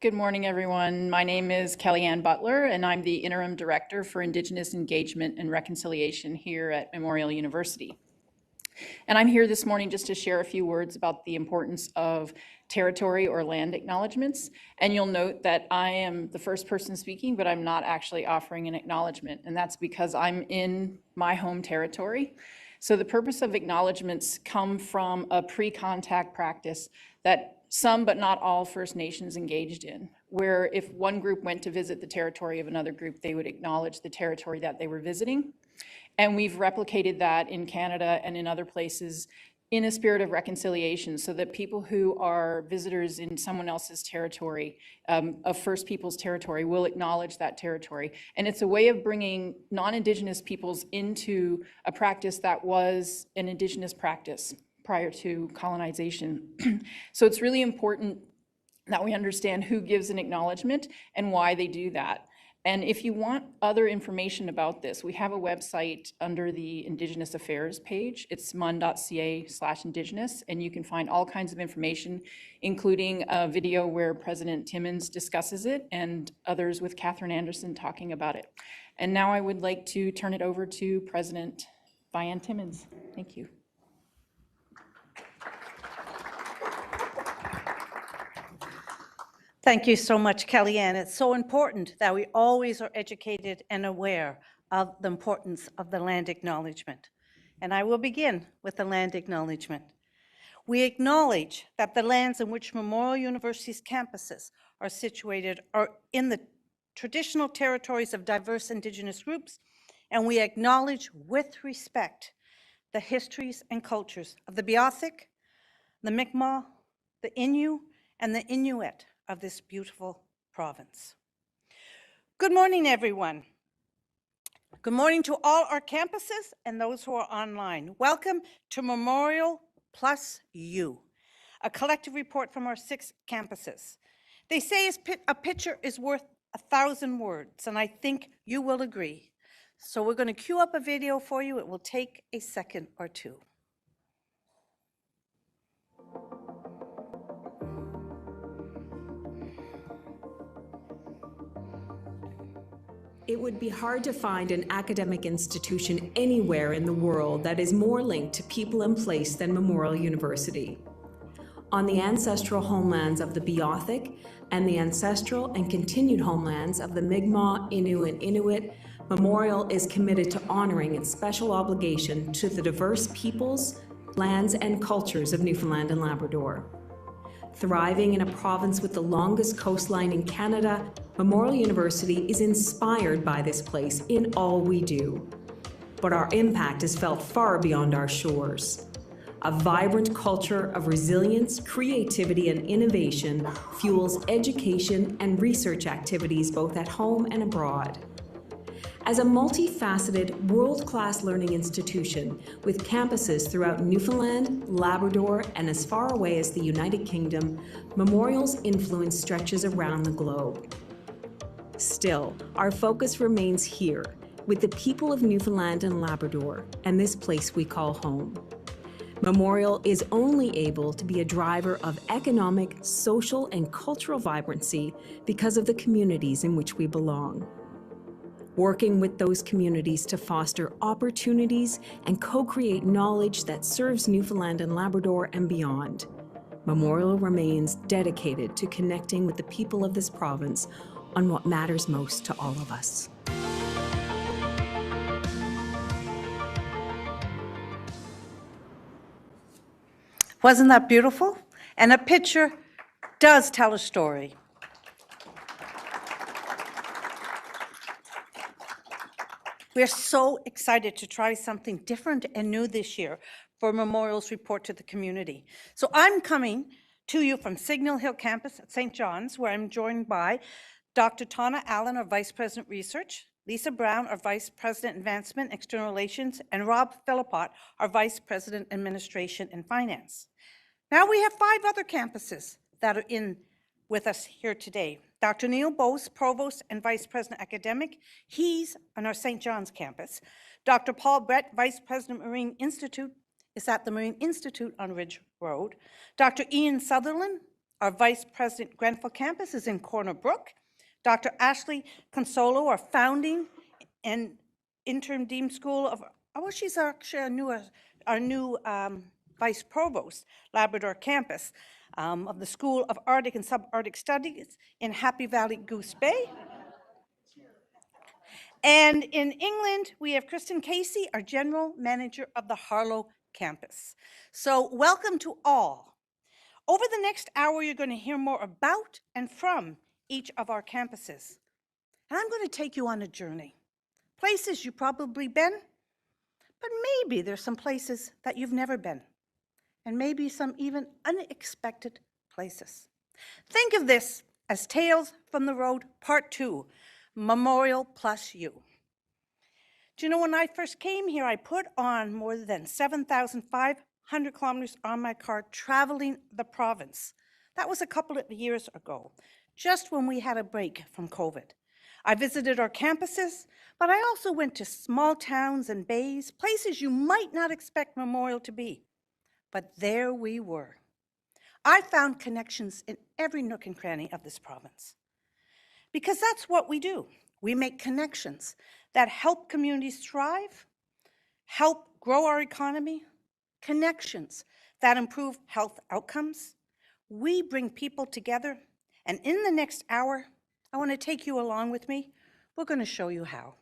Good morning, everyone. My name is Kellyanne Butler, and I'm the Interim Director for Indigenous Engagement and Reconciliation here at Memorial University. And I'm here this morning just to share a few words about the importance of territory or land acknowledgments. And you'll note that I am the first person speaking, but I'm not actually offering an acknowledgement. And that's because I'm in my home territory. So the purpose of acknowledgements come from a pre-contact practice that some but not all First Nations engaged in, where if one group went to visit the territory of another group, they would acknowledge the territory that they were visiting. And we've replicated that in Canada and in other places in a spirit of reconciliation, so that people who are visitors in someone else's territory, of First Peoples territory, will acknowledge that territory. And it's a way of bringing non-Indigenous peoples into a practice that was an Indigenous practice prior to colonization. So it's really important that we understand who gives an acknowledgement and why they do that. And if you want other information about this, we have a website under the Indigenous Affairs page. It's mun.ca/Indigenous, and you can find all kinds of information, including a video where President Timmins discusses it and others with Catherine Anderson talking about it. And now I would like to turn it over to President Diane Timmins. Thank you. Thank you so much, Kellyanne. It's so important that we always are educated and aware of the importance of the land acknowledgement. And I will begin with the land acknowledgement. We acknowledge that the lands in which Memorial University's campuses are situated are in the traditional territories of diverse Indigenous groups, and we acknowledge with respect the histories and cultures of the Beothuk, the Mi'kmaq, the Innu, and the Inuit of this beautiful province. Good morning, everyone. Good morning to all our campuses and those who are online. Welcome to Memorial Plus You, a collective report from our 6 campuses. They say a picture is worth 1,000 words, and I think you will agree. So we're going to queue up a video for you. It will take a second or two. It would be hard to find an academic institution anywhere in the world that is more linked to people and place than Memorial University. On the ancestral homelands of the Beothuk and the ancestral and continued homelands of the Mi'kmaq, Innu, and Inuit, Memorial is committed to honoring its special obligation to the diverse peoples, lands, and cultures of Newfoundland and Labrador. Thriving in a province with the longest coastline in Canada, Memorial University is inspired by this place in all we do. But our impact is felt far beyond our shores. A vibrant culture of resilience, creativity, and innovation fuels education and research activities both at home and abroad. As a multifaceted, world-class learning institution with campuses throughout Newfoundland, Labrador, and as far away as the United Kingdom, Memorial's influence stretches around the globe. Still, our focus remains here, with the people of Newfoundland and Labrador, and this place we call home. Memorial is only able to be a driver of economic, social, and cultural vibrancy because of the communities in which we belong. Working with those communities to foster opportunities and co-create knowledge that serves Newfoundland and Labrador and beyond. Memorial remains dedicated to connecting with the people of this province on what matters most to all of us. Wasn't that beautiful? And a picture does tell a story. We're so excited to try something different and new this year for Memorial's report to the community. So I'm coming to you from Signal Hill campus at St. John's, where I'm joined by Dr. Tana Allen, our Vice President Research, Lisa Brown, our Vice President Advancement, External Relations, and Rob Philippot, our Vice President Administration and Finance. Now we have 5 other campuses that are in with us here today. Dr. Neil Bose, Provost and Vice President Academic, he's on our St. John's campus. Dr. Paul Brett, Vice President Marine Institute, is at the Marine Institute on Ridge Road. Dr. Ian Sutherland, Our Vice President Grenfell campus is in Corner Brook. Dr. Ashley Consolo, our founding and interim dean school of, oh, she's actually our new vice provost, Labrador campus of the School of Arctic and Subarctic Studies in Happy Valley, Goose Bay. And in England, we have Kristen Casey, our general manager of the Harlow campus. So welcome to all. Over the next hour, you're going to hear more about and from each of our campuses. And I'm going to take you on a journey. Places you've probably been, but maybe there's some places that you've never been, and maybe some even unexpected places. Think of this as Tales from the Road Part 2, Memorial plus You. Do you know, when I first came here, I put on more than 7,500 kilometers on my car traveling the province. That was a couple of years ago, just when we had a break from COVID. I visited our campuses, but I also went to small towns and bays, places you might not expect Memorial to be. But there we were. I found connections in every nook and cranny of this province. Because that's what we do. We make connections that help communities thrive, help grow our economy, connections that improve health outcomes. We bring people together, and in the next hour, I want to take you along with me. We're going to show you how.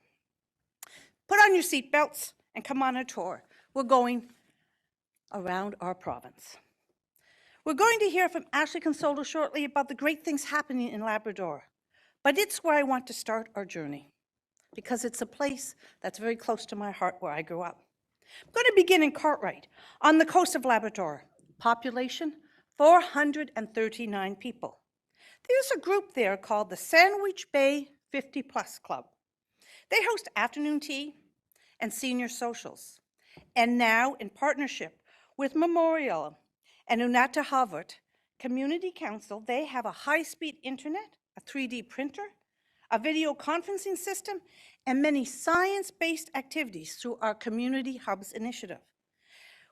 Put on your seatbelts and come on a tour. We're going around our province. We're going to hear from Ashley Consolo shortly about the great things happening in Labrador. But it's where I want to start our journey, because it's a place that's very close to my heart where I grew up. I'm going to begin in Cartwright, on the coast of Labrador. Population, 439 people. There's a group there called the Sandwich Bay 50 Plus Club. They host afternoon tea and senior socials. And now, in partnership with Memorial and Unata Havert Community Council, they have a high-speed internet, a 3D printer, a video conferencing system, and many science-based activities through our Community Hubs initiative.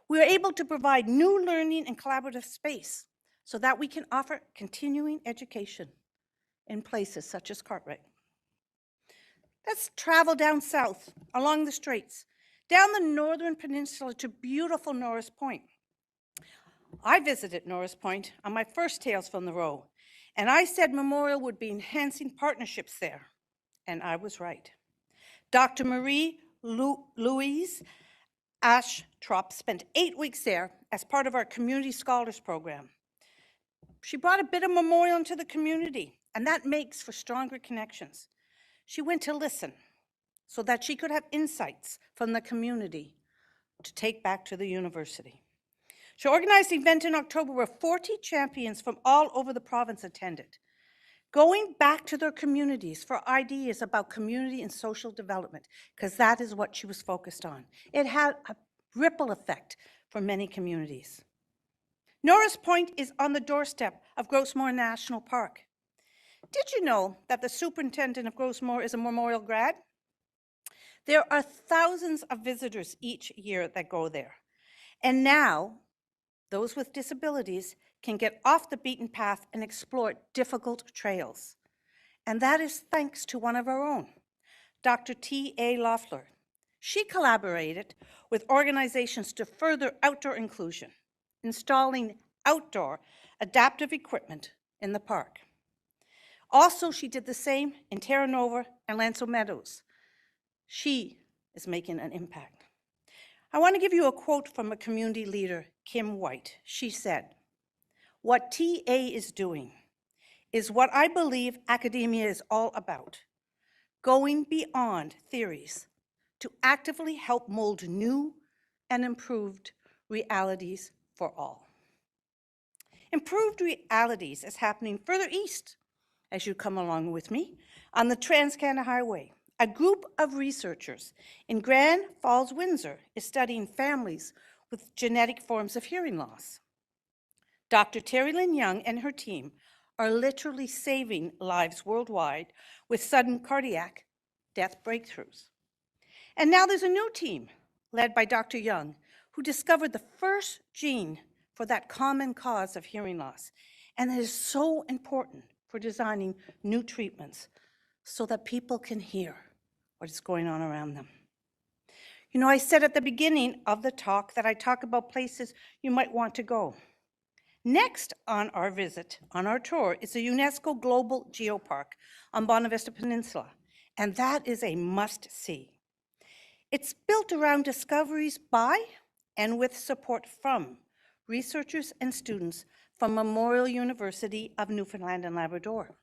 We are able to provide new learning and collaborative space so that we can offer continuing education in places such as Cartwright. Let's travel down south, along the Straits, down the northern peninsula to beautiful Norris Point. I visited Norris Point on my first Tales from the Row, and I said Memorial would be enhancing partnerships there, and I was right. Dr. Marie Louise Ashtrop spent 8 weeks there as part of our Community Scholars Program. She brought a bit of Memorial into the community, and that makes for stronger connections. She went to listen so that she could have insights from the community to take back to the university. She organized an event in October where 40 champions from all over the province attended, going back to their communities for ideas about community and social development, because that is what she was focused on. It had a ripple effect for many communities. Norris Point is on the doorstep of Grossmore National Park. Did you know that the superintendent of Grossmore is a Memorial grad? There are thousands of visitors each year that go there. And now, those with disabilities can get off the beaten path and explore difficult trails. And that is thanks to one of our own, Dr. T.A. Loeffler. She collaborated with organizations to further outdoor inclusion, installing outdoor adaptive equipment in the park. Also, she did the same in Terra Nova and Lanzo Meadows. She is making an impact. I want to give you a quote from a community leader, Kim White. She said, "What TA is doing is what I believe academia is all about, going beyond theories to actively help mold new and improved realities for all." Improved realities is happening further east as you come along with me on the Trans-Canada Highway. A group of researchers in Grand Falls, Windsor is studying families with genetic forms of hearing loss. Dr. Terry Lynn Young and her team are literally saving lives worldwide with sudden cardiac death breakthroughs. And now there's a new team led by Dr. Young who discovered the first gene for that common cause of hearing loss. And it is so important for designing new treatments so that people can hear what is going on around them. You know, I said at the beginning of the talk that I talk about places you might want to go. Next on our visit, on our tour, is the UNESCO Global Geopark on Bonavista Peninsula, and that is a must-see. It's built around discoveries by and with support from researchers and students from Memorial University of Newfoundland and Labrador.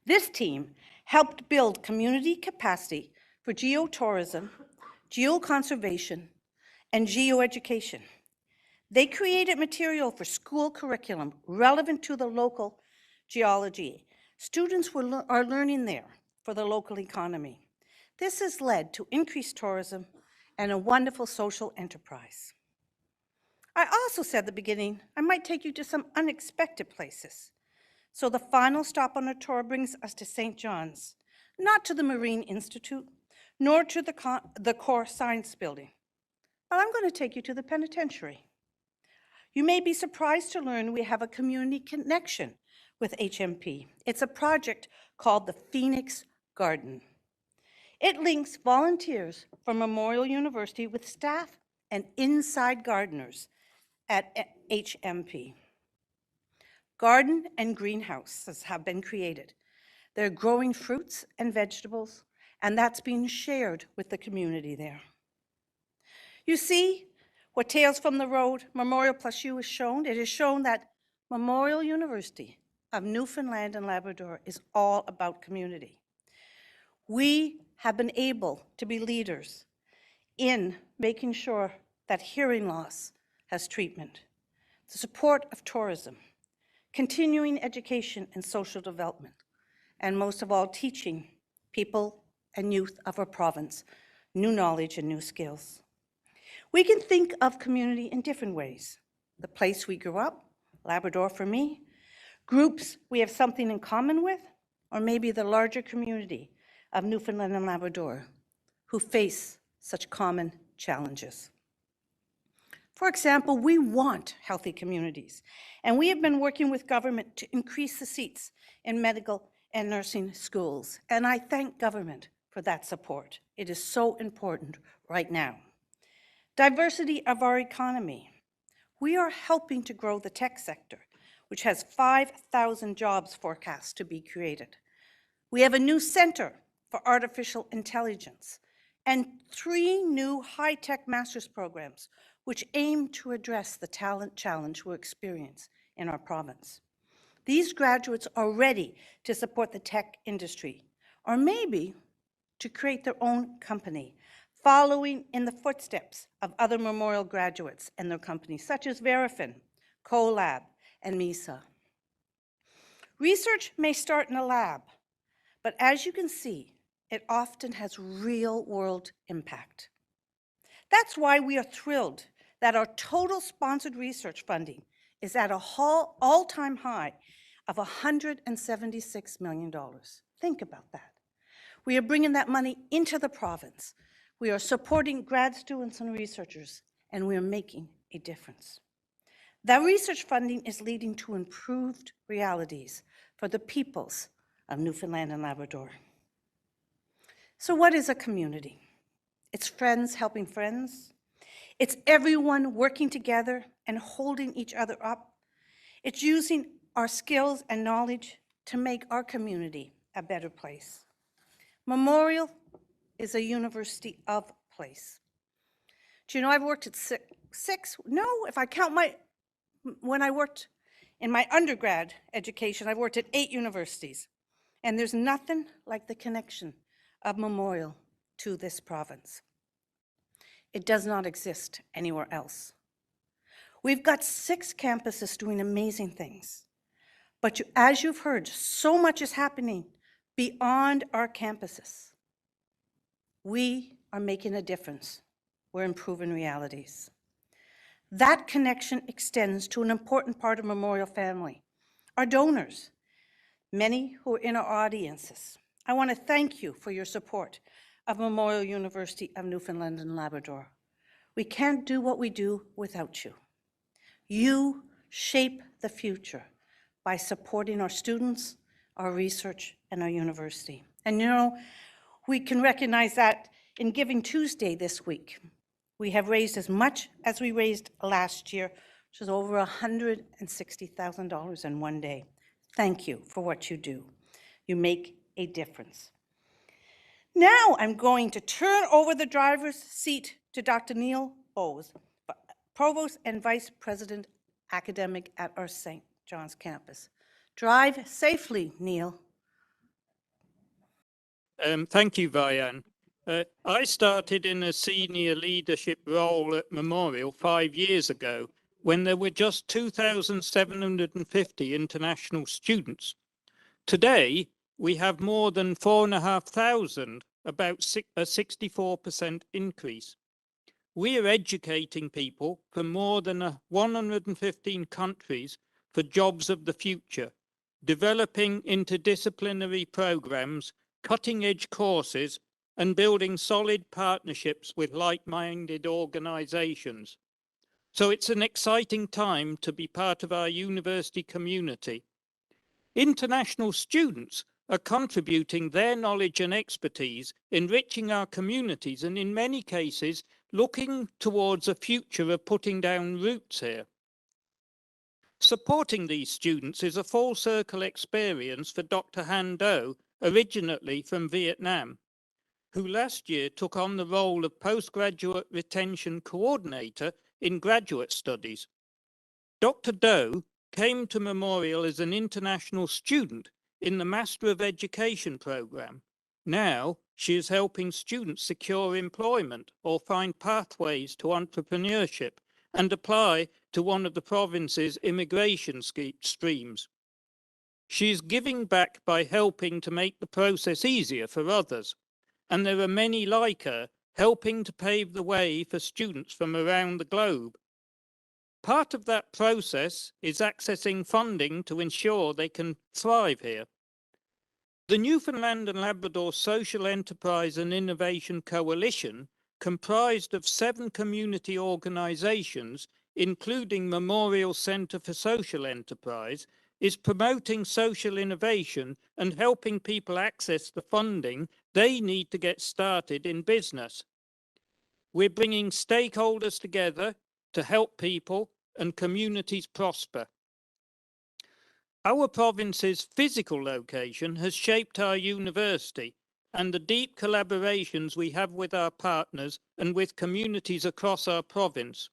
This team helped build community capacity for geotourism, geoconservation, and geoeducation. They created material for school curriculum relevant to the local geology. Students are learning there for the local economy. This has led to increased tourism and a wonderful social enterprise. I also said at the beginning, I might take you to some unexpected places. So the final stop on our tour brings us to St. John's, not to the Marine Institute, nor to the Core Science Building, but I'm going to take you to the penitentiary. You may be surprised to learn we have a community connection with HMP. It's a project called the Phoenix Garden. It links volunteers from Memorial University with staff and inside gardeners at HMP. Garden and greenhouses have been created. They're growing fruits and vegetables, and that's being shared with the community there. You see what Tales from the Road, Memorial Plus U has shown? It has shown that Memorial University of Newfoundland and Labrador is all about community. We have been able to be leaders in making sure that hearing loss has treatment, the support of tourism, continuing education and social development, and most of all, teaching people and youth of our province new knowledge and new skills. We can think of community in different ways. The place we grew up, Labrador for me, groups we have something in common with, or maybe the larger community of Newfoundland and Labrador who face such common challenges. For example, we want healthy communities, and we have been working with government to increase the seats in medical and nursing schools, and I thank government for that support. It is so important right now. Diversity of our economy. We are helping to grow the tech sector, which has 5,000 jobs forecast to be created. We have a new center for artificial intelligence and 3 new high-tech master's programs which aim to address the talent challenge we experience in our province. These graduates are ready to support the tech industry, or maybe to create their own company, following in the footsteps of other Memorial graduates and their companies, such as Verifin, CoLab, and MISA. Research may start in a lab, but as you can see, it often has real-world impact. That's why we are thrilled that our total sponsored research funding is at an all-time high of $176 million. Think about that. We are bringing that money into the province. We are supporting grad students and researchers, and we are making a difference. That research funding is leading to improved realities for the peoples of Newfoundland and Labrador. So what is a community? It's friends helping friends. It's everyone working together and holding each other up. It's using our skills and knowledge to make our community a better place. Memorial is a university of place. Do you know I've worked at if I count when I worked in my undergrad education, I've worked at 8 universities. And there's nothing like the connection of Memorial to this province. It does not exist anywhere else. We've got 6 campuses doing amazing things. But as you've heard, so much is happening beyond our campuses. We are making a difference. We're improving realities. That connection extends to an important part of Memorial family, our donors, many who are in our audiences. I want to thank you for your support of Memorial University of Newfoundland and Labrador. We can't do what we do without you. You shape the future by supporting our students, our research, and our university. And you know, we can recognize that in Giving Tuesday this week. We have raised as much as we raised last year, which is over $160,000 in one day. Thank you for what you do. You make a difference. Now I'm going to turn over the driver's seat to Dr. Neil Bowes, Provost and Vice President Academic at our St. John's campus. Drive safely, Neil. Thank you, Vianne. I started in a senior leadership role at Memorial 5 years ago when there were just 2,750 international students. Today, we have more than 4,500, about a 64% increase. We are educating people from more than 115 countries for jobs of the future, developing interdisciplinary programs, cutting-edge courses, and building solid partnerships with like-minded organizations. So it's an exciting time to be part of our university community. International students are contributing their knowledge and expertise, enriching our communities, and in many cases, looking towards a future of putting down roots here. Supporting these students is a full circle experience for Dr. Han Do, originally from Vietnam, who last year took on the role of postgraduate retention coordinator in graduate studies. Dr. Do came to Memorial as an international student in the Master of Education program. Now she is helping students secure employment or find pathways to entrepreneurship and apply to one of the province's immigration streams. She is giving back by helping to make the process easier for others, and there are many like her helping to pave the way for students from around the globe. Part of that process is accessing funding to ensure they can thrive here. The Newfoundland and Labrador Social Enterprise and Innovation Coalition, comprised of 7 community organizations, including Memorial Centre for Social Enterprise, is promoting social innovation and helping people access the funding they need to get started in business. We're bringing stakeholders together to help people and communities prosper. Our province's physical location has shaped our university and the deep collaborations we have with our partners and with communities across our province.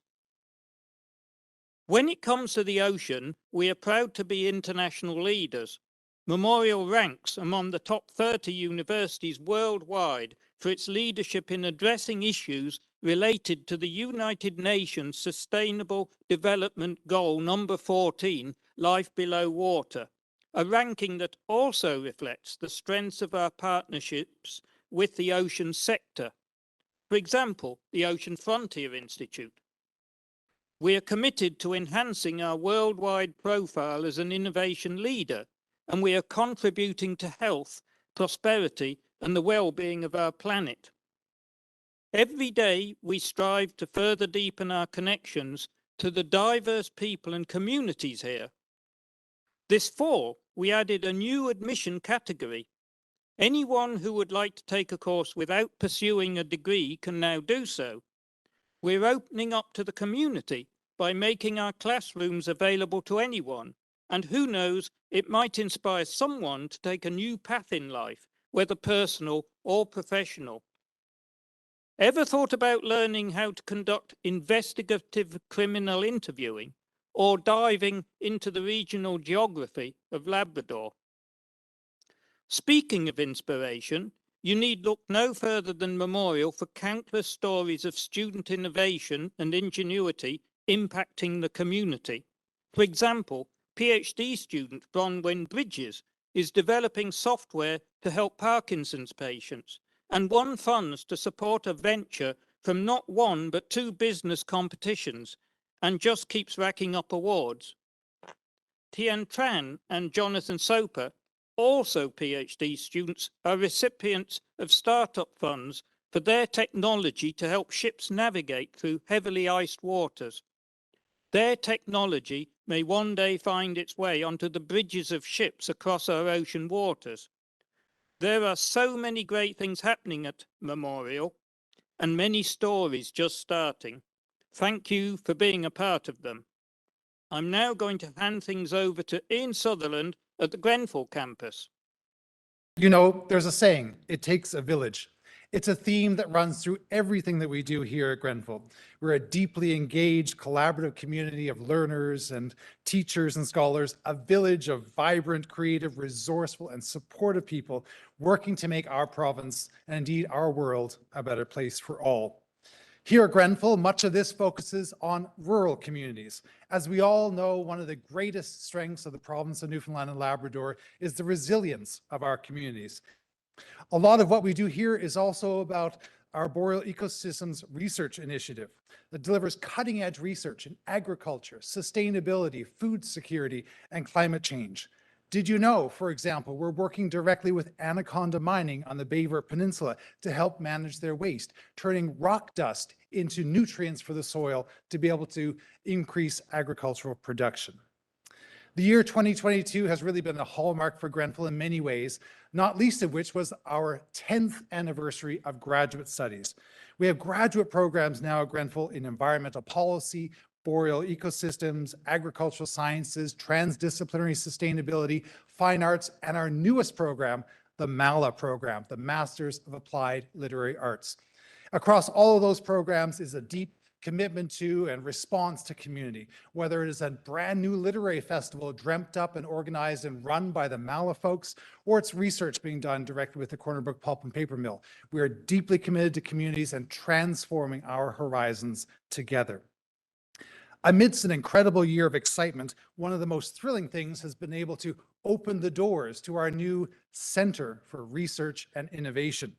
When it comes to the ocean, we are proud to be international leaders. Memorial ranks among the top 30 universities worldwide for its leadership in addressing issues related to the United Nations Sustainable Development Goal number 14, Life Below Water, a ranking that also reflects the strengths of our partnerships with the ocean sector. For example, the Ocean Frontier Institute. We are committed to enhancing our worldwide profile as an innovation leader, and we are contributing to health, prosperity, and the well-being of our planet. Every day, we strive to further deepen our connections to the diverse people and communities here. This fall, we added a new admission category. Anyone who would like to take a course without pursuing a degree can now do so. We're opening up to the community by making our classrooms available to anyone. And who knows, it might inspire someone to take a new path in life, whether personal or professional. Ever thought about learning how to conduct investigative criminal interviewing or diving into the regional geography of Labrador? Speaking of inspiration, you need look no further than Memorial for countless stories of student innovation and ingenuity impacting the community. For example, PhD student Bronwyn Bridges is developing software to help Parkinson's patients and won funds to support a venture from not 1 but 2 business competitions and just keeps racking up awards. Tian Tran and Jonathan Soper, also PhD students, are recipients of startup funds for their technology to help ships navigate through heavily iced waters. Their technology may one day find its way onto the bridges of ships across our ocean waters. There are so many great things happening at Memorial and many stories just starting. Thank you for being a part of them. I'm now going to hand things over to Ian Sutherland at the Grenfell campus. You know, there's a saying, it takes a village. It's a theme that runs through everything that we do here at Grenfell. We're a deeply engaged, collaborative community of learners and teachers and scholars, a village of vibrant, creative, resourceful, and supportive people working to make our province, and indeed our world, a better place for all. Here at Grenfell, much of this focuses on rural communities. As we all know, one of the greatest strengths of the province of Newfoundland and Labrador is the resilience of our communities. A lot of what we do here is also about our Boreal Ecosystems Research Initiative that delivers cutting-edge research in agriculture, sustainability, food security, and climate change. Did you know, for example, we're working directly with Anaconda Mining on the Baver Peninsula to help manage their waste, turning rock dust into nutrients for the soil to be able to increase agricultural production. The year 2022 has really been a hallmark for Grenfell in many ways, not least of which was our 10th anniversary of graduate studies. We have graduate programs now at Grenfell in environmental policy, boreal ecosystems, agricultural sciences, transdisciplinary sustainability, fine arts, and our newest program, the MALA program, the Masters of Applied Literary Arts. Across all of those programs is a deep commitment to and response to community, whether it is a brand new literary festival dreamt up and organized and run by the Mala folks, or it's research being done directly with the Corner Brook Pulp and Paper Mill. We are deeply committed to communities and transforming our horizons together. Amidst an incredible year of excitement, one of the most thrilling things has been able to open the doors to our new Center for Research and Innovation.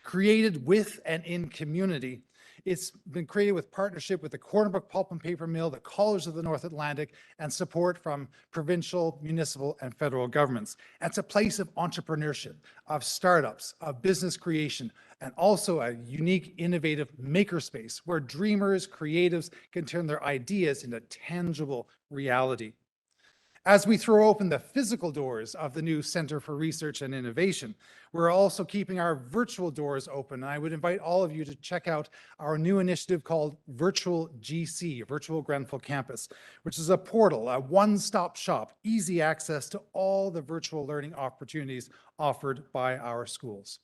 Created with and in community, it's been created with partnership with the Corner Brook Pulp and Paper Mill, the College of the North Atlantic, and support from provincial, municipal, and federal governments. It's a place of entrepreneurship, of startups, of business creation, and also a unique, innovative makerspace where dreamers, creatives can turn their ideas into tangible reality. As we throw open the physical doors of the new Center for Research and Innovation, we're also keeping our virtual doors open. And I would invite all of you to check out our new initiative called Virtual GC, Virtual Grenfell Campus, which is a portal, a one-stop shop, easy access to all the virtual learning opportunities offered by our schools.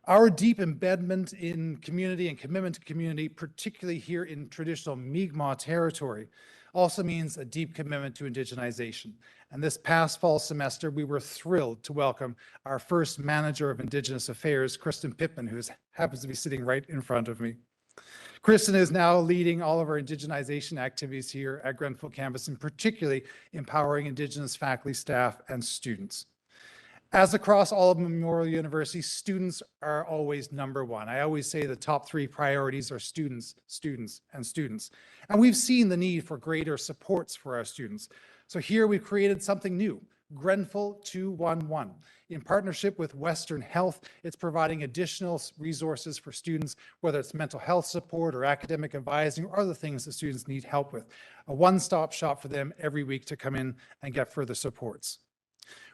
Our deep embedment in community and commitment to community, particularly here in traditional Mi'kmaq territory, also means a deep commitment to indigenization. And this past fall semester, we were thrilled to welcome our first manager of Indigenous Affairs, Kristen Pittman, who happens to be sitting right in front of me. Kristen is now leading all of our indigenization activities here at Grenfell campus, and particularly empowering Indigenous faculty, staff, and students. As across all of Memorial University, students are always number one. I always say the top three priorities are students, students, and students. And we've seen the need for greater supports for our students. So here we've created something new, Grenfell 211. In partnership with Western Health, it's providing additional resources for students, whether it's mental health support or academic advising or other things that students need help with. A one-stop shop for them every week to come in and get further supports.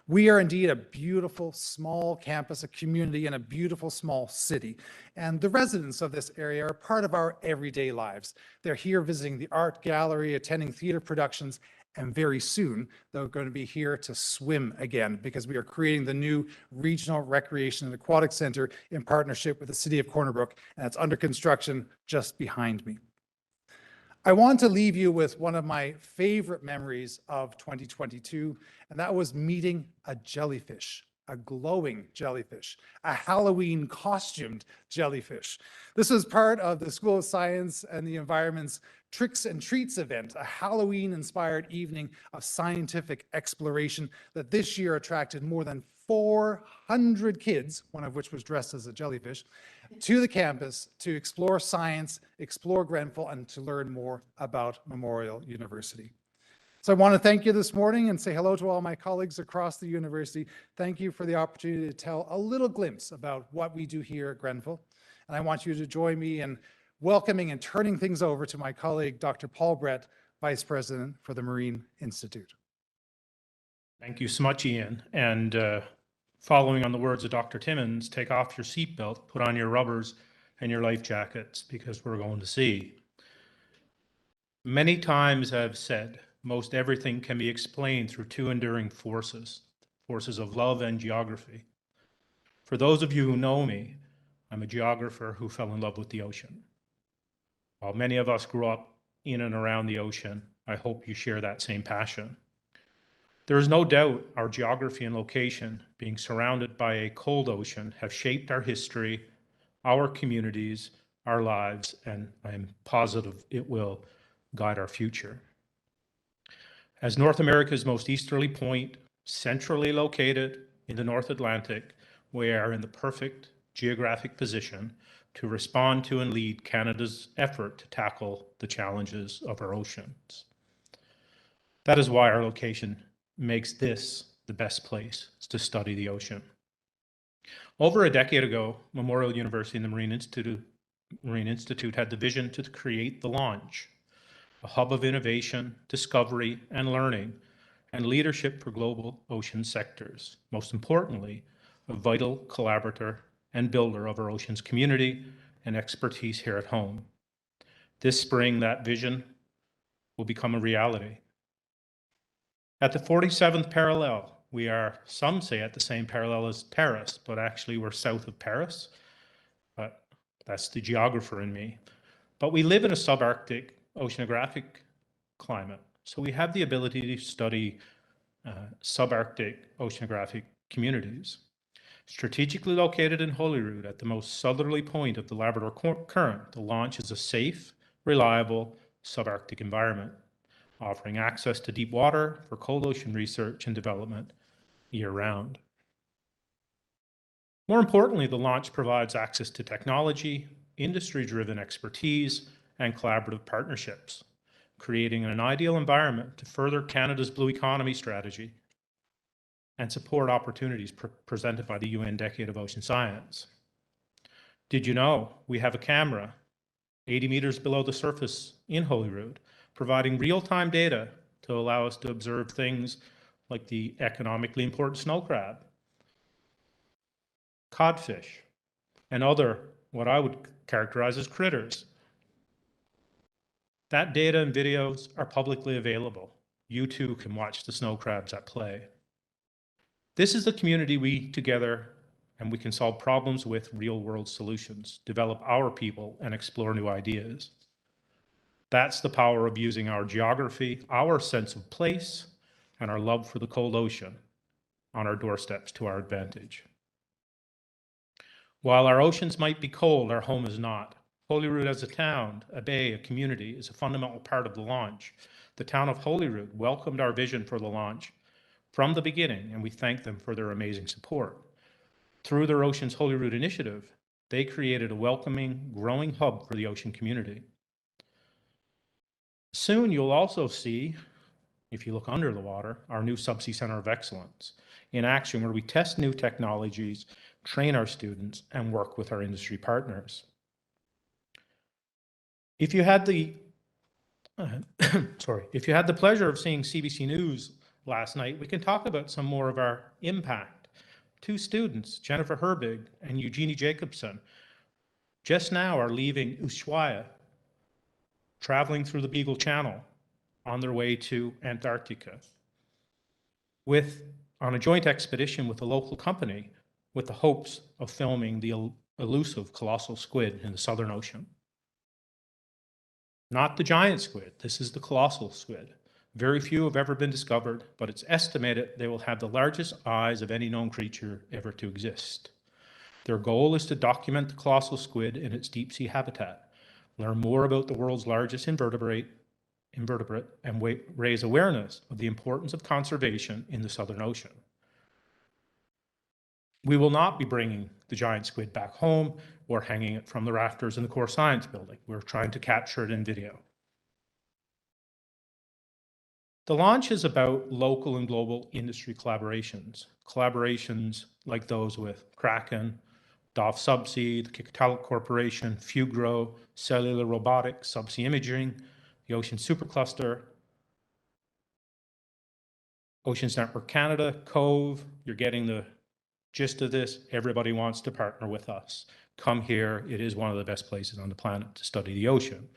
We are indeed a beautiful small campus, a community, and a beautiful small city. And the residents of this area are part of our everyday lives. They're here visiting the art gallery, attending theater productions, and very soon they're going to be here to swim again because we are creating the new Regional Recreation and Aquatic Center in partnership with the City of Corner Brook, and it's under construction just behind me. I want to leave you with one of my favorite memories of 2022, and that was meeting a jellyfish, a glowing jellyfish, a Halloween costumed jellyfish. This was part of the School of Science and the Environment's Tricks and Treats event, a Halloween-inspired evening of scientific exploration that this year attracted more than 400 kids, one of which was dressed as a jellyfish, to the campus to explore science, explore Grenfell, and to learn more about Memorial University. So I want to thank you this morning and say hello to all my colleagues across the university. Thank you for the opportunity to tell a little glimpse about what we do here at Grenfell. And I want you to join me in welcoming and turning things over to my colleague, Dr. Paul Brett, Vice President for the Marine Institute. Thank you so much, Ian. And following on the words of Dr. Timmons, take off your seatbelt, put on your rubbers and your life jackets, because we're going to sea. Many times I've said, most everything can be explained through two enduring forces, forces of love and geography. For those of you who know me, I'm a geographer who fell in love with the ocean. While many of us grew up in and around the ocean, I hope you share that same passion. There is no doubt our geography and location, being surrounded by a cold ocean, have shaped our history, our communities, our lives, and I'm positive it will guide our future. As North America's most easterly point, centrally located in the North Atlantic, we are in the perfect geographic position to respond to and lead Canada's effort to tackle the challenges of our oceans. That is why our location makes this the best place to study the ocean. Over a decade ago, Memorial University and the Marine Institute had the vision to create the Launch, a hub of innovation, discovery, and learning, and leadership for global ocean sectors. Most importantly, a vital collaborator and builder of our oceans community and expertise here at home. This spring, that vision will become a reality. At the 47th parallel, we are, some say, at the same parallel as Paris, but actually we're south of Paris. But that's the geographer in me. But we live in a subarctic oceanographic climate, so we have the ability to study subarctic oceanographic communities. Strategically located in Holyrood at the most southerly point of the Labrador Current, the Launch is a safe, reliable subarctic environment, offering access to deep water for cold ocean research and development year-round. More importantly, the Launch provides access to technology, industry-driven expertise, and collaborative partnerships, creating an ideal environment to further Canada's blue economy strategy and support opportunities presented by the UN Decade of Ocean Science. Did you know we have a camera 80 meters below the surface in Holyrood, providing real-time data to allow us to observe things like the economically important snow crab, codfish, and other what I would characterize as critters. That data and videos are publicly available. You too can watch the snow crabs at play. This is the community we together, and we can solve problems with real-world solutions, develop our people, and explore new ideas. That's the power of using our geography, our sense of place, and our love for the cold ocean on our doorsteps to our advantage. While our oceans might be cold, our home is not. Holyrood as a town, a bay, a community is a fundamental part of the Launch. The town of Holyrood welcomed our vision for the Launch from the beginning, and we thank them for their amazing support. Through their Oceans Holyrood initiative, they created a welcoming, growing hub for the ocean community. Soon you'll also see, if you look under the water, our new Subsea Center of Excellence in action, where we test new technologies, train our students, and work with our industry partners. If you had the if you had the pleasure of seeing CBC News last night, we can talk about some more of our impact. Two students, Jennifer Herbig and Eugenie Jacobson, just now are leaving Ushuaia, traveling through the Beagle Channel on their way to Antarctica, on a joint expedition with a local company with the hopes of filming the elusive colossal squid in the Southern Ocean. Not the giant squid, this is the colossal squid. Very few have ever been discovered, but it's estimated they will have the largest eyes of any known creature ever to exist. Their goal is to document the colossal squid in its deep sea habitat, learn more about the world's largest invertebrate, and raise awareness of the importance of conservation in the Southern Ocean. We will not be bringing the giant squid back home or hanging it from the rafters in the Core Science Building. We're trying to capture it in video. The Launch is about local and global industry collaborations like those with Kraken, DOF Subsea, the Kikatalik Corporation, Fugro, Cellular Robotics, Subsea Imaging, the Ocean Supercluster, Oceans Network Canada, Cove. You're getting the gist of this. Everybody wants to partner with us. Come here. It is one of the best places on the planet to study the ocean.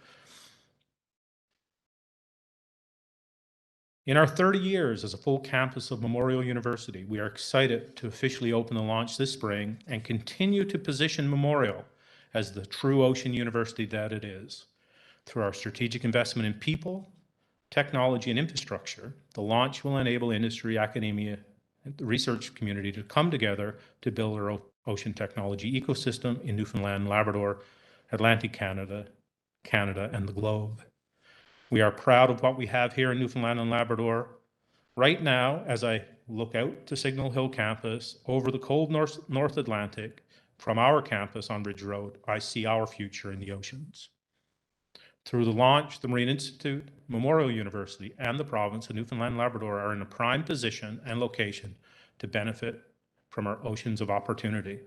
In our 30 years as a full campus of Memorial University, we are excited to officially open the launch this spring and continue to position Memorial as the true ocean university that it is. Through our strategic investment in people, technology, and infrastructure, the launch will enable industry, academia, and the research community to come together to build our ocean technology ecosystem in Newfoundland, Labrador, Atlantic Canada, and the globe. We are proud of what we have here in Newfoundland and Labrador. Right now, as I look out to Signal Hill campus over the cold North Atlantic from our campus on Ridge Road, I see our future in the oceans. Through the launch, the Marine Institute, Memorial University, and the province of Newfoundland and Labrador are in a prime position and location to benefit from our oceans of opportunity.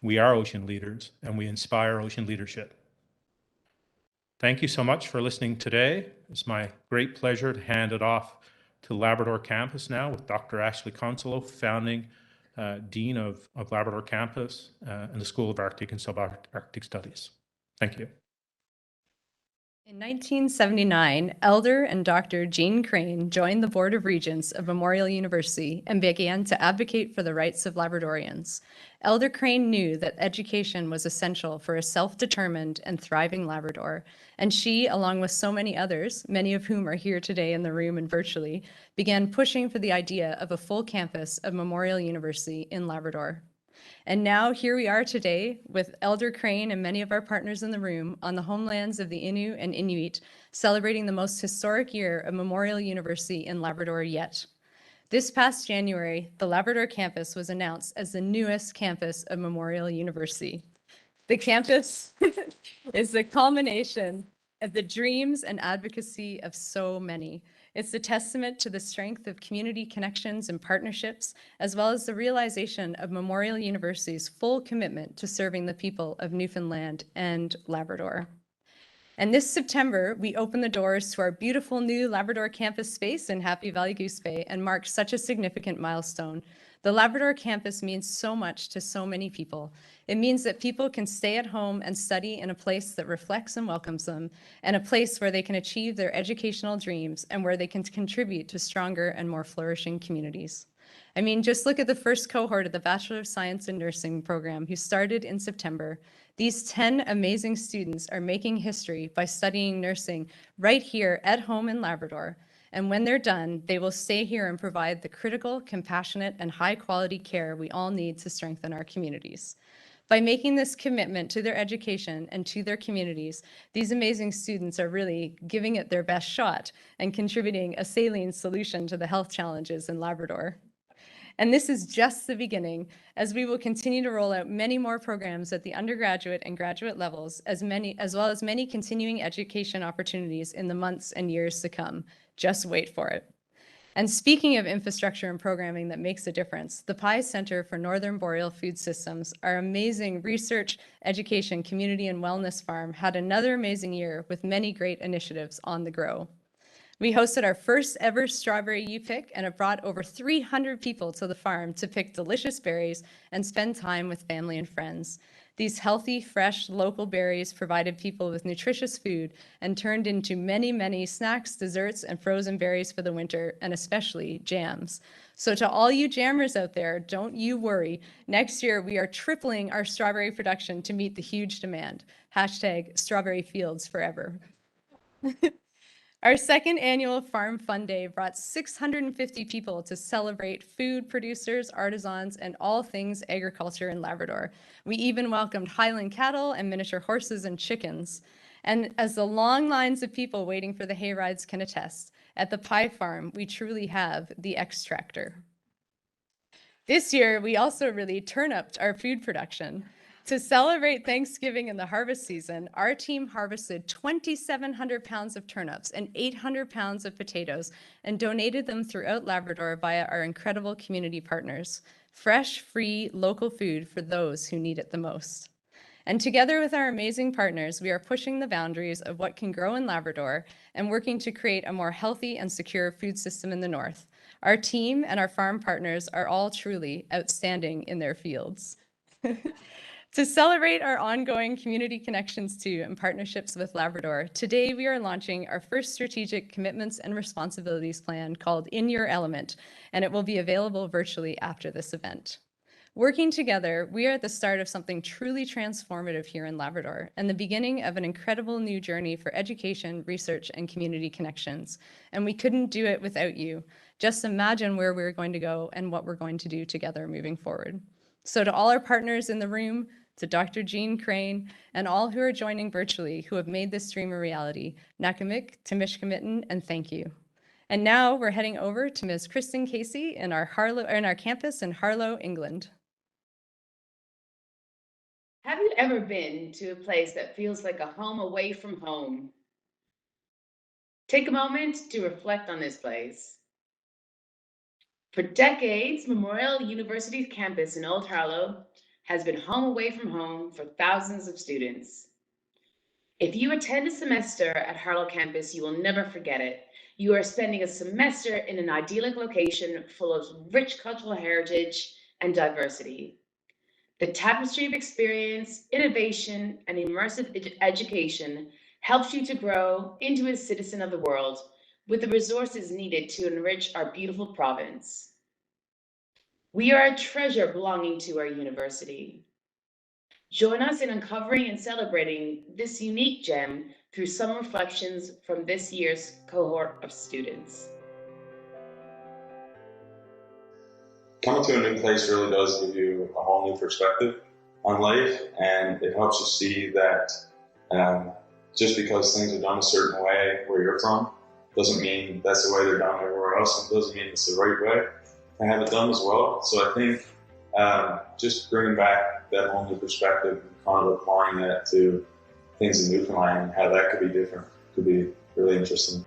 We are ocean leaders, and we inspire ocean leadership. Thank you so much for listening today. It's my great pleasure to hand it off to Labrador campus now with Dr. Ashley Consolo, founding Dean of Labrador campus and the School of Arctic and Subarctic Studies. Thank you. In 1979, Elder and Dr. Jean Crane joined the Board of Regents of Memorial University and began to advocate for the rights of Labradorians. Elder Crane knew that education was essential for a self-determined and thriving Labrador, and she, along with so many others, many of whom are here today in the room and virtually, began pushing for the idea of a full campus of Memorial University in Labrador. And now here we are today with Elder Crane and many of our partners in the room on the homelands of the Innu and Inuit, celebrating the most historic year of Memorial University in Labrador yet. This past January, the Labrador campus was announced as the newest campus of Memorial University. The campus is the culmination of the dreams and advocacy of so many. It's a testament to the strength of community connections and partnerships, as well as the realization of Memorial University's full commitment to serving the people of Newfoundland and Labrador. And this September, we open the doors to our beautiful new Labrador campus space in Happy Valley Goose Bay and mark such a significant milestone. The Labrador campus means so much to so many people. It means that people can stay at home and study in a place that reflects and welcomes them, and a place where they can achieve their educational dreams and where they can contribute to stronger and more flourishing communities. I mean, just look at the first cohort of the Bachelor of Science in Nursing program who started in September. These 10 amazing students are making history by studying nursing right here at home in Labrador. And when they're done, they will stay here and provide the critical, compassionate, and high-quality care we all need to strengthen our communities. By making this commitment to their education and to their communities, these amazing students are really giving it their best shot and contributing a saline solution to the health challenges in Labrador. And this is just the beginning, as we will continue to roll out many more programs at the undergraduate and graduate levels, as well as many continuing education opportunities in the months and years to come. Just wait for it. And speaking of infrastructure and programming that makes a difference, the PI Center for Northern Boreal Food Systems, our amazing research, education, community, and wellness farm, had another amazing year with many great initiatives on the go. We hosted our first ever strawberry U-Pick and have brought over 300 people to the farm to pick delicious berries and spend time with family and friends. These healthy, fresh, local berries provided people with nutritious food and turned into many, many snacks, desserts, and frozen berries for the winter, and especially jams. So to all you jammers out there, don't you worry. Next year, we are tripling our strawberry production to meet the huge demand. Hashtag strawberry fields forever. Our second annual Farm Fun Day brought 650 people to celebrate food producers, artisans, and all things agriculture in Labrador. We even welcomed Highland cattle and miniature horses and chickens. And as the long lines of people waiting for the hay rides can attest, at the Pie Farm, we truly have the X-Tractor. This year, we also really turn-upped our food production. To celebrate Thanksgiving and the harvest season, our team harvested 2,700 pounds of turnips and 800 pounds of potatoes and donated them throughout Labrador via our incredible community partners. Fresh, free, local food for those who need it the most. And together with our amazing partners, we are pushing the boundaries of what can grow in Labrador and working to create a more healthy and secure food system in the north. Our team and our farm partners are all truly outstanding in their fields. To celebrate our ongoing community connections to and partnerships with Labrador, today we are launching our first strategic commitments and responsibilities plan called In Your Element, and it will be available virtually after this event. Working together, we are at the start of something truly transformative here in Labrador and the beginning of an incredible new journey for education, research, and community connections. And we couldn't do it without you. Just imagine where we're going to go and what we're going to do together moving forward. So to all our partners in the room, to Dr. Jean Crane, and all who are joining virtually who have made this dream a reality, Nakamik, Timishkamitten, and thank you. And now we're heading over to Ms. Kristen Casey in our campus in Harlow, England. Have you ever been to a place that feels like a home away from home? Take a moment to reflect on this place. For decades, Memorial University's campus in Old Harlow has been home away from home for thousands of students. If you attend a semester at Harlow campus, you will never forget it. You are spending a semester in an idyllic location full of rich cultural heritage and diversity. The tapestry of experience, innovation, and immersive education helps you to grow into a citizen of the world with the resources needed to enrich our beautiful province. We are a treasure belonging to our university. Join us in uncovering and celebrating this unique gem through some reflections from this year's cohort of students. Coming to a new place really does give you a whole new perspective on life, and it helps you see that just because things are done a certain way where you're from doesn't mean that's the way they're done everywhere else, and doesn't mean it's the right way to have it done as well. So I think just bringing back that whole new perspective and kind of applying that to things in Newfoundland and how that could be different could be really interesting.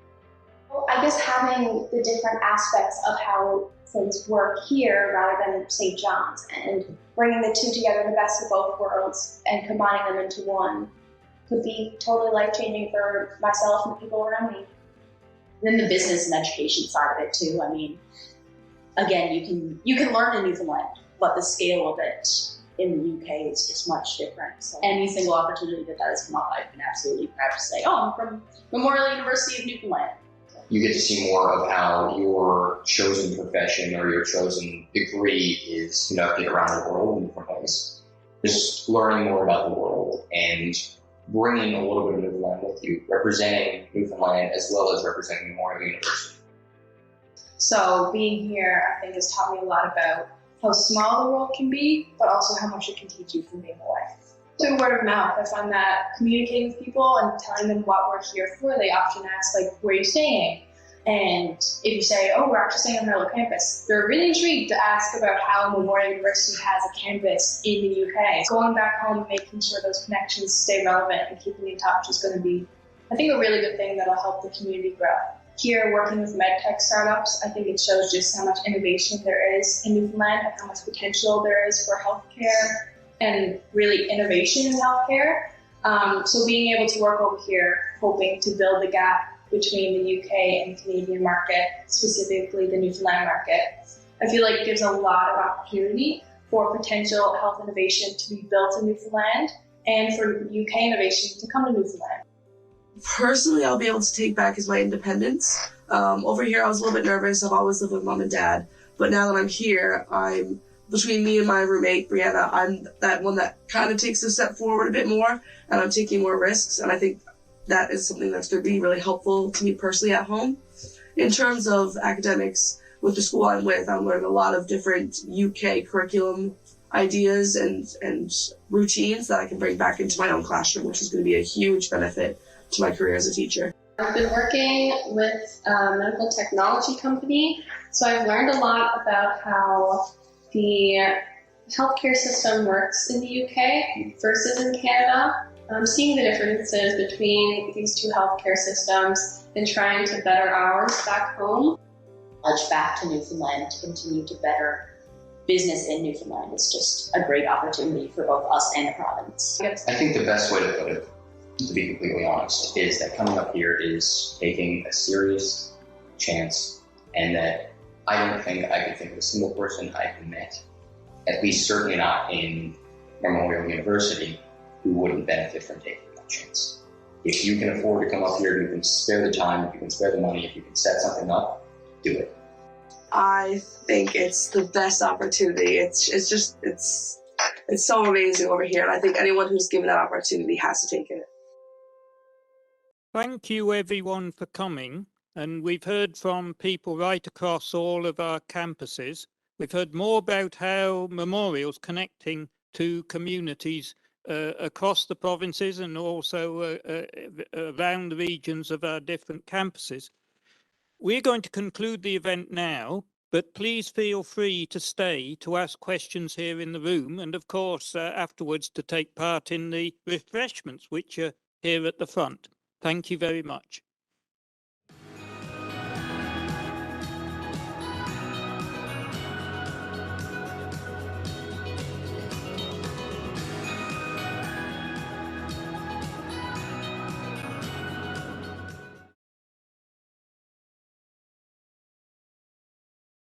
Well, I guess having the different aspects of how things work here rather than St. John's, and bringing the two together, the best of both worlds, and combining them into one could be totally life-changing for myself and the people around me. Then the business and education side of it too. I mean, again, you can learn in Newfoundland, but the scale of it in the UK is just much different. So any single opportunity that has come up, I've been absolutely proud to say, oh, I'm from Memorial University of Newfoundland. You get to see more of how your chosen profession or your chosen degree is conducted around the world in different ways. Just learning more about the world and bringing a little bit of Newfoundland with you, representing Newfoundland as well as representing Memorial University. So being here, I think, has taught me a lot about how small the world can be, but also how much it can teach you from being away. Through word of mouth, I find that communicating with people and telling them what we're here for, they often ask, like, where are you staying? And if you say, oh, we're actually staying on Harlow campus, they're really intrigued to ask about how Memorial University has a campus in the UK. Going back home and making sure those connections stay relevant and keeping in touch is going to be, I think, a really good thing that'll help the community grow. Here, working with medtech startups, I think it shows just how much innovation there is in Newfoundland and how much potential there is for healthcare and really innovation in healthcare. So being able to work over here, hoping to build the gap between the UK and Canadian market, specifically the Newfoundland market, I feel like it gives a lot of opportunity for potential health innovation to be built in Newfoundland and for UK innovation to come to Newfoundland. Personally, I'll be able to take back is my independence. Over here, I was a little bit nervous. I've always lived with mom and dad. But now that I'm here, between me and my roommate, Brianna, I'm that one that kind of takes a step forward a bit more, and I'm taking more risks. And I think that is something that's going to be really helpful to me personally at home. In terms of academics, with the school I'm with, I'm learning a lot of different UK curriculum ideas and routines that I can bring back into my own classroom, which is going to be a huge benefit to my career as a teacher. I've been working with a medical technology company, so I've learned a lot about how the healthcare system works in the UK versus in Canada. I'm seeing the differences between these two healthcare systems and trying to better ours back home. Back to Newfoundland to continue to better business in Newfoundland is just a great opportunity for both us and the province. I think the best way to put it, to be completely honest, is that coming up here is taking a serious chance, and that I don't think I could think of a single person I've met, at least certainly not in Memorial University, who wouldn't benefit from taking that chance. If you can afford to come up here, if you can spare the time, if you can spare the money, if you can set something up, do it. I think it's the best opportunity. It's so amazing over here, and I think anyone who's given that opportunity has to take it. Thank you everyone for coming, and we've heard from people right across all of our campuses. We've heard more about how Memorial's connecting to communities across the provinces and also around the regions of our different campuses. We're going to conclude the event now, but please feel free to stay to ask questions here in the room, and of course afterwards to take part in the refreshments which are here at the front. Thank you very much.